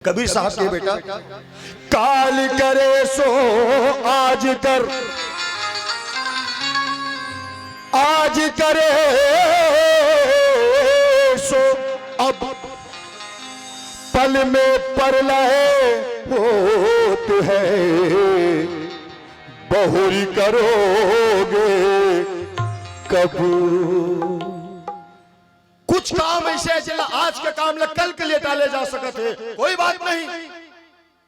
कबीर साहब के बेटा काल करे सो आज कर, आज करे सो अब पल में परलय होत है, बहुरी करोगे कब। कुछ काम ऐसे है जिला आज के काम ला कल के लिए टाले जा सकते है, कोई बात नहीं,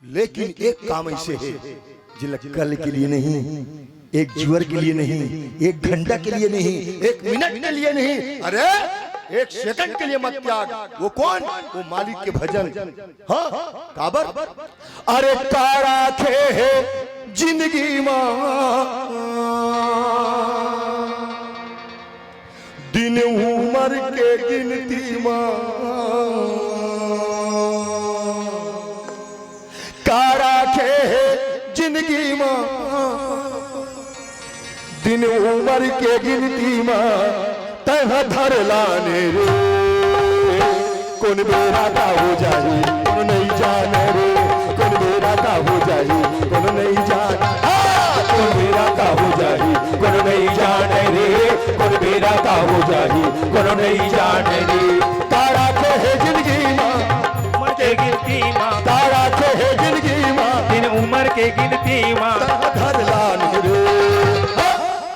लेकिन एक काम ऐसे है जिला कल के लिए नहीं, एक जीवर के लिए नहीं, एक घंटा के लिए नहीं, एक मिनट के लिए नहीं, अरे एक सेकंड के लिए मत त्याग। वो कौन? वो मालिक के भजन। हाँ काबर अरे तारा खे है जिंदगी मां, दिन उमर के गिनती मां, कारा खे है जिंदगी मां, दिन उमर के गिनती मां, तह धर लाने रे कौन बेरा का हो जाए कौन नहीं जाने रे, कौन बेरा का हो जाए कौन नहीं जाने, कौन बेरा का हो जाए कौन नहीं जाने रे, कौन बेरा का हो जाए कौन नहीं जाने रे। तारा के है जिंदगी मां, उम्र के गिनती मां, तारा के है जिंदगी मां, दिन उम्र के गिनती मां, धर लाने रे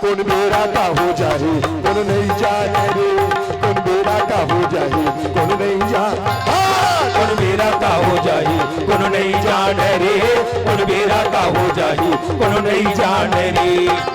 कौन बेरा का हो जाए कौन नहीं जाने रे, कौन बेरा का हो जाए कौन नहीं जाने, कौन बेरा का हो जाए कौन नहीं जाने रे, कौन बेरा का हो जाए कौन नहीं जाने रे।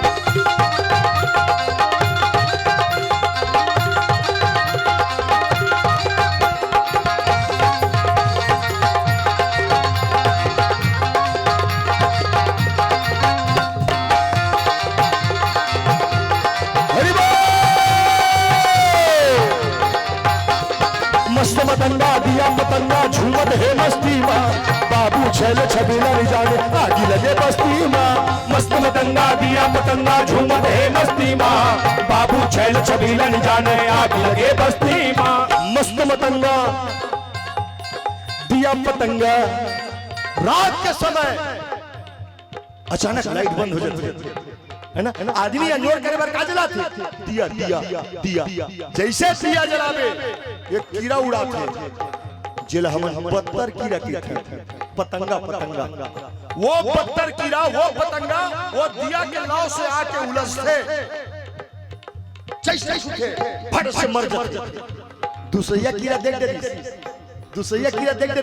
मस्त मतंगा दिया पतंगा झूमत है मस्ती माँ, बाबू छैल छबीला नहीं जाने आगी लगे बस्ती माँ। मस्त मतंगा दिया पतंगा झूमत है मस्ती माँ, बाबू छैल छबीला नहीं जाने आग लगे बस्ती माँ। मस्त मतंगा दिया पतंगा, रात के समय अचानक लाइट बंद हो जाती है ना, आदमी अंजोर करे बार का जलाते दिया दिया दिया, जैसे दिया जलावे एक कीड़ा उड़ाते जिला हम पत्थर कीड़ा की पतंगा पतंगा, वो पत्थर कीड़ा वो पतंगा वो दिया के नाव से आके उलझते, जैसे उठे फट से मर जाते। दूसरा कीड़ा देख दे, दूसरा कीड़ा देख दे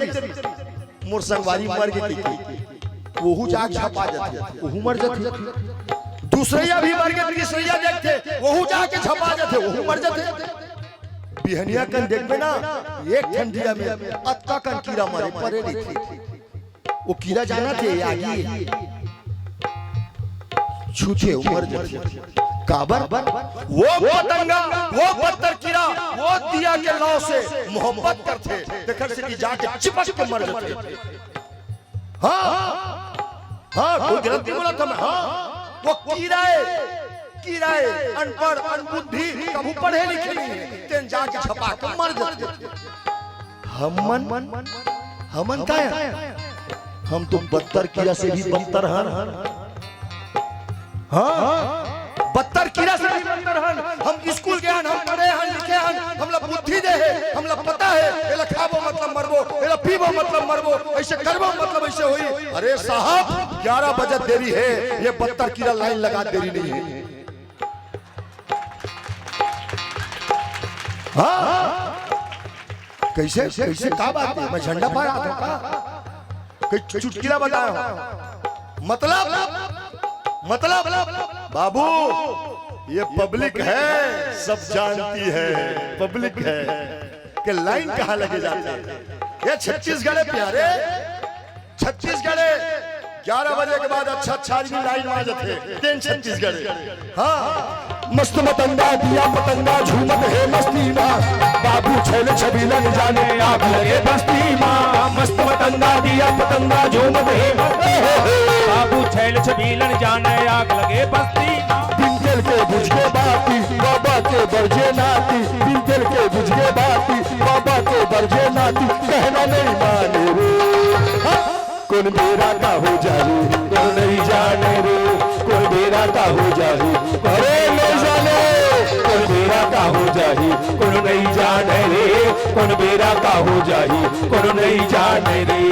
मोर संगवारी मर गई, वहू जाग छपा जाते, वहू मर जाते। दूसरिया भी मर गए, तीसरिया देखते वहू जाके छपा जाते, वहू मर जाते। बिहनिया कन देखबे ना एक ठंडिया में अत्ता कन कीड़ा मारे परे नहीं थे, वो कीड़ा जाना थे आगे छूछे उमर जाते। काबर वो पतंगा वो पत्थर कीड़ा वो दिया के नाव से मोहब्बत करते, देखर से कि जाके चिपक के मर जाते। हाँ हाँ कोई गलती बोला था मैं, हाँ वो कीड़ाए अनपढ़ अनबुद्धि कभी पढ़े लिखे नहीं, तेन जाके छपा के मर जाते। हमन का है, हम तो बदतर कीड़ा से भी बदतर हन। हाँ बदतर कीड़ा से भी बदतर हन। हम स्कूल गए हम पढ़े हन लिखे हन, हमला बुद्धि दे है, हमला पता है एला खाबो मतलब मरबो, एला पीबो मतलब मरबो, ऐसे करबो मतलब ऐसे होई। अरे साहब 11 बजे देरी है, ये बदतर कीड़ा लाइन लगा देरी नहीं है। हाँ कैसे कैसे का बात है, मैं झंडा फहरा रहा था का चुटकिला बताया, मतलब बाबू ये पब्लिक है सब जानती है, पब्लिक है कि लाइन कहाँ लगे जाती है। ये छत्तीसगढ़ प्यारे, छत्तीसगढ़ 11 बजे के बाद अच्छा आदमी लाइन आ जाते हैं छत्तीसगढ़। हाँ मस्त मतंगा दिया पतंगा झूमत है मस्ती माँ, बाबू छैल छबीला न जाने आग लगे बस्ती माँ। मस्त मतंगा दिया पतंगा झूमत है मस्ती माँ, बाबू छैल छबीला न जाने आग लगे बस्ती माँ। बिंदल के बुझके बाती बाबा के बरजे नाती, बिंदल के बुझके बाती बाबा के बरजे नाती, कहना नहीं माने रे। कौन बेरा का हो जाए कौन नहीं जाने रे कौन बेरा का हो जाए अरे नहीं जाने कौन बेरा का हो जाए कौन नहीं जाने रे कौन बेरा का हो जाए कौन नहीं जाने रे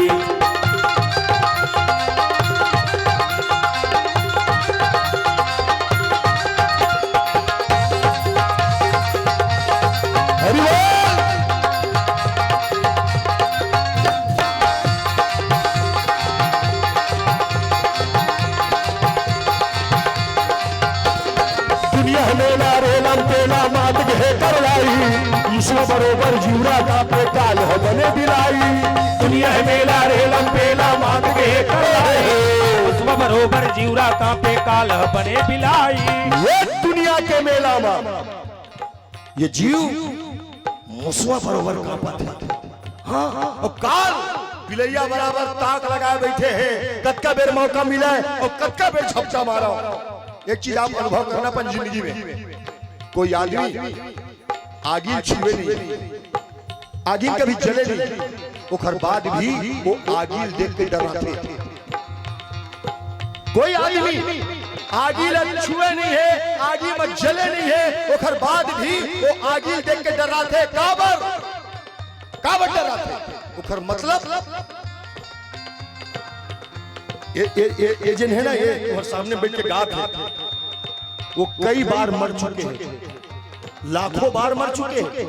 बरोबर जीवरा का पे काल बने बिलाई दुनिया मेला रेलम पेला मांग के उसमें बरोबर जीवरा का पे काल बने बिलाई ये दुनिया के मेला में ये जीव मुसवा बरोबर कांपत है। हाँ और काल बिलैया बराबर ताक लगाए बैठे हैं कद का बेर मौका मिला और कद का बेर झपटा मारा। एक चीज आप अनुभव करना अपन जिंदगी में, कोई आदमी आगिल छुए नहीं, आगिल कभी जले नहीं, ओखर बाद भी वो आगिल देख के डराते। कोई आदमी आगिल छुए नहीं है, आगी में जले नहीं है, ओखर बाद भी वो आगिल देख के डराते। काबर डराते? ओखर मतलब ये जिन है ना, ये और सामने बैठ के गात है, वो कई बार मर चुके हैं, लाखों बार मर चुके हैं।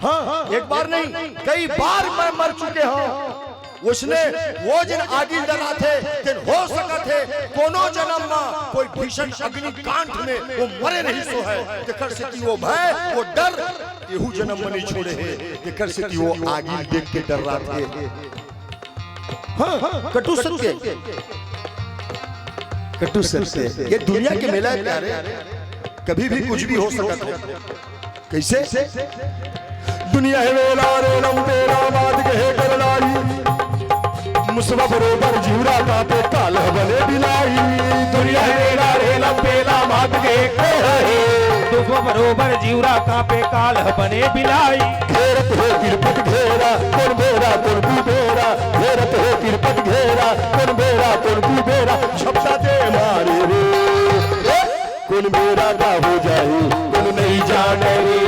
हाँ एक बार नहीं कई बार मैं मर चुके हूँ। उसने वो जिन आगिल डरा थे जिन हो सका थे कोनो जन्म में कोई भीषण अग्निकांड में वो मरे नहीं सो है जेकर से कि वो भय वो डर यहू जन्म में नहीं छोड़े हैं जेकर से कि वो आगिल देख के डर रहा थे। हाँ कटु सत्य, कटु सत्य। ये दुनिया के मेला है प्यारे, कभी भी कुछ भी हो सकता है। कैसे? दुनिया है मेला रेलम तेरा बात कहे करलाई मुसवा बरोबर जीवरा का पे काल बने बिलाई दुनिया है मेला रेलम पेला बात कहे मुसवा बरोबर जीवरा का पे काल बने बिलाई घेरत है तिरपट घेरा कौन बेरा कौन कुबेरा घेरत है तिरपट घेरा कौन बेरा कौन कुबेरा छपटा दे मारे रे कौन बेरा का हो जाए कौन नहीं जाने रे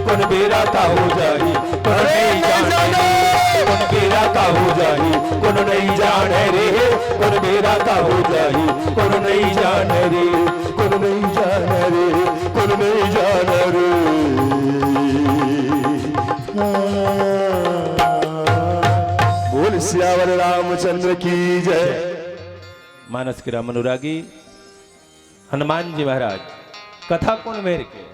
कौन बेरा का हो जाए कौन नहीं जाने कौन बेरा का हो जाए कौन नहीं जाने रे कौन बेरा का हो जाए कौन नहीं जाने रे कौन नहीं जाने रे कौन नहीं जाने रे। बोल सियावर रामचंद्र की जय। मानस के राम अनुरागी हनुमान जी महाराज कथा कौन मेर के